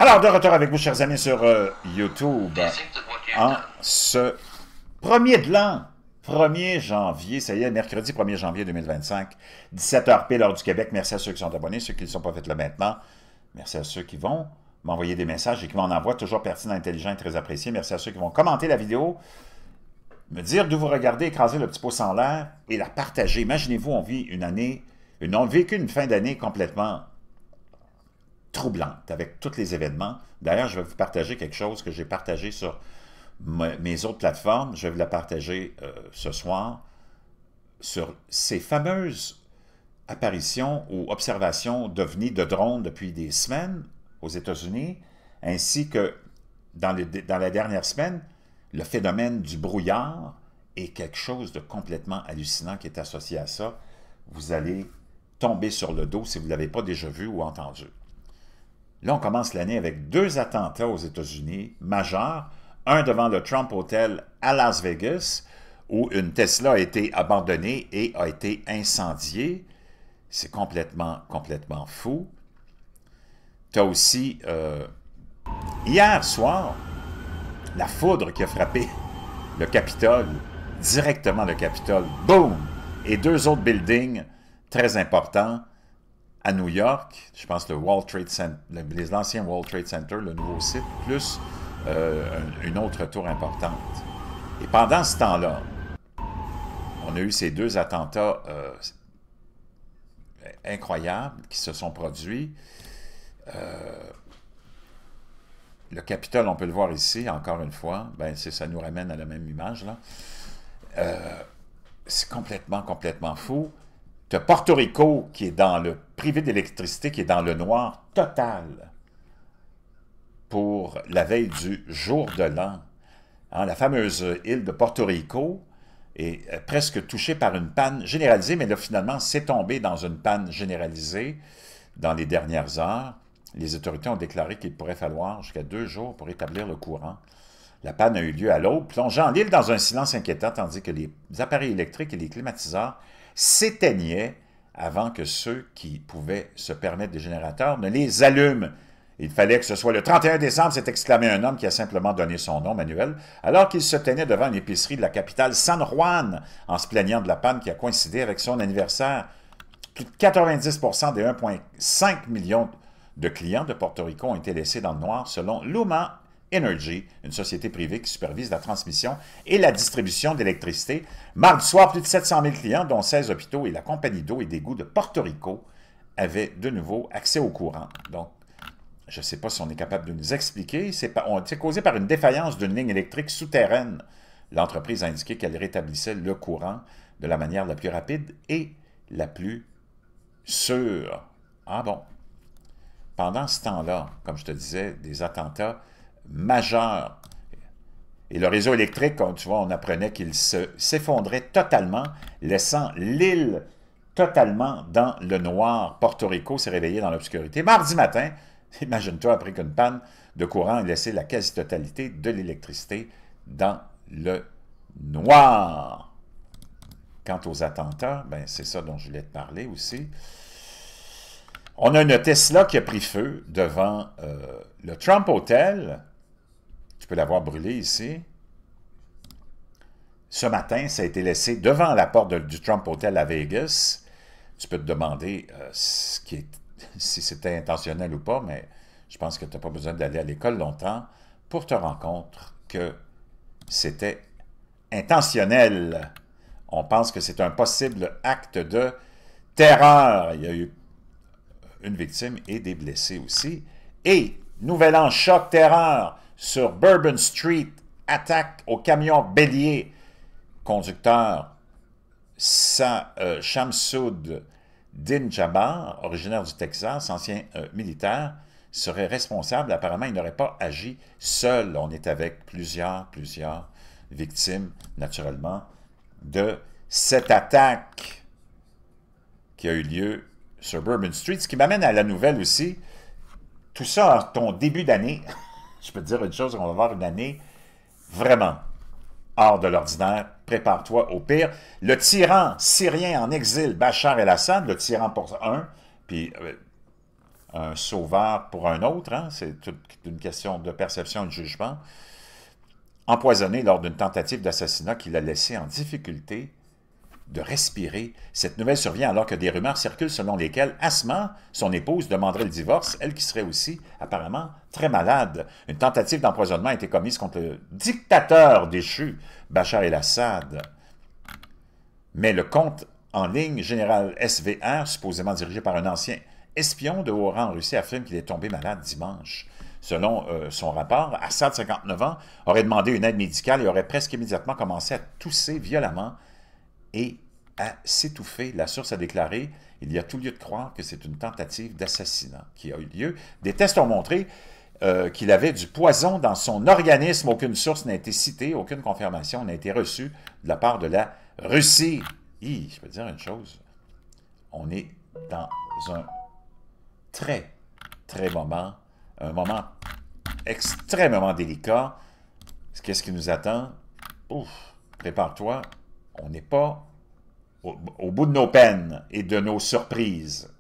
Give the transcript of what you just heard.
Alors, de retour avec vous, chers amis, sur YouTube, en ce premier de l'an, 1er janvier, ça y est, mercredi 1er janvier 2025, 17h pile, l'heure du Québec. Merci à ceux qui sont abonnés, ceux qui ne le sont pas fait là maintenant. Merci à ceux qui vont m'envoyer des messages et qui m'en envoient, toujours pertinents, intelligents et très appréciés. Merci à ceux qui vont commenter la vidéo, me dire d'où vous regardez, écraser le petit pouce en l'air et la partager. Imaginez-vous, on vit une année, on a vécu une fin d'année complètement troublante avec tous les événements. D'ailleurs, je vais vous partager quelque chose que j'ai partagé sur mes autres plateformes. Je vais vous la partager ce soir sur ces fameuses apparitions ou observations d'OVNI, de drones depuis des semaines aux États-Unis, ainsi que dans la dernière semaine, le phénomène du brouillard est quelque chose de complètement hallucinant qui est associé à ça. Vous allez tomber sur le dos si vous ne l'avez pas déjà vu ou entendu. Là, on commence l'année avec 2 attentats aux États-Unis majeurs, un devant le Trump Hotel à Las Vegas, où une Tesla a été abandonnée et a été incendiée. C'est complètement fou. Tu as aussi, hier soir, la foudre qui a frappé le Capitole, directement le Capitole, boum! Et 2 autres buildings très importants, à New York, je pense le World Trade Center, l'ancien World Trade Center, le nouveau site, plus une autre tour importante. Et pendant ce temps-là, on a eu ces 2 attentats incroyables qui se sont produits. Le Capitole, on peut le voir ici, encore une fois, ben, ça nous ramène à la même image, là. C'est complètement fou. Tu as Porto Rico qui est dans le privé d'électricité, qui est dans le noir total pour la veille du jour de l'an. Hein, la fameuse île de Porto Rico est presque touchée par une panne généralisée, mais là, finalement, c'est tombé dans une panne généralisée dans les dernières heures. Les autorités ont déclaré qu'il pourrait falloir jusqu'à 2 jours pour établir le courant. La panne a eu lieu à l'aube, plongeant l'île dans un silence inquiétant, tandis que les appareils électriques et les climatiseurs s'éteignaient avant que ceux qui pouvaient se permettre des générateurs ne les allument. Il fallait que ce soit le 31 décembre, s'est exclamé un homme qui a simplement donné son nom, Manuel, alors qu'il se tenait devant une épicerie de la capitale San Juan, en se plaignant de la panne qui a coïncidé avec son anniversaire. Plus de 90% des 1,5 million de clients de Porto Rico ont été laissés dans le noir, selon Luma Energy, une société privée qui supervise la transmission et la distribution d'électricité. Mardi soir, plus de 700 000 clients, dont 16 hôpitaux et la compagnie d'eau et d'égouts de Porto Rico, avaient de nouveau accès au courant. Donc, je ne sais pas si on est capable de nous expliquer. C'est causé par une défaillance d'une ligne électrique souterraine. L'entreprise a indiqué qu'elle rétablissait le courant de la manière la plus rapide et la plus sûre. Ah bon? Pendant ce temps-là, comme je te disais, des attentats majeur. Et le réseau électrique, comme tu vois, on apprenait qu'il s'effondrait totalement, laissant l'île totalement dans le noir. Porto Rico s'est réveillé dans l'obscurité. Mardi matin, imagine-toi, après qu'une panne de courant ait laissé la quasi-totalité de l'électricité dans le noir. Quant aux attentats, ben c'est ça dont je voulais te parler aussi. On a une Tesla qui a pris feu devant le Trump Hotel. Tu peux la voir brûler ici. Ce matin, ça a été laissé devant la porte du Trump Hotel à Vegas. Tu peux te demander si c'était intentionnel ou pas, mais je pense que tu n'as pas besoin d'aller à l'école longtemps pour te rendre compte que c'était intentionnel. On pense que c'est un possible acte de terreur. Il y a eu une victime et des blessés aussi. Et, nouvel an, choc, terreur, sur Bourbon Street, attaque au camion bélier. Conducteur Shamsoud Din Jabbar, originaire du Texas, ancien militaire, serait responsable. Apparemment, il n'aurait pas agi seul. On est avec plusieurs victimes, naturellement, de cette attaque qui a eu lieu sur Bourbon Street. Ce qui m'amène à la nouvelle aussi. Tout ça en ton début d'année. Je peux te dire une chose, on va avoir une année vraiment hors de l'ordinaire. Prépare-toi au pire. Le tyran syrien en exil, Bachar el-Assad, le tyran pour un, puis un sauveur pour un autre, hein? C'est toute une question de perception et de jugement, empoisonné lors d'une tentative d'assassinat qui l'a laissé en difficulté de respirer. Cette nouvelle survient alors que des rumeurs circulent selon lesquelles Asma, son épouse, demanderait le divorce, elle qui serait aussi apparemment très malade. Une tentative d'empoisonnement a été commise contre le dictateur déchu, Bachar el-Assad. Mais le compte en ligne général SVR, supposément dirigé par un ancien espion de haut rang en Russie, affirme qu'il est tombé malade dimanche. Selon son rapport, Assad, 59 ans, aurait demandé une aide médicale et aurait presque immédiatement commencé à tousser violemment et à s'étouffer. La source a déclaré « Il y a tout lieu de croire que c'est une tentative d'assassinat qui a eu lieu. Des tests ont montré qu'il avait du poison dans son organisme. Aucune source n'a été citée, aucune confirmation n'a été reçue de la part de la Russie. » Je peux dire une chose, on est dans un très moment, un moment extrêmement délicat. Qu'est-ce qui nous attend? Ouf, prépare-toi, on n'est pas au bout de nos peines et de nos surprises.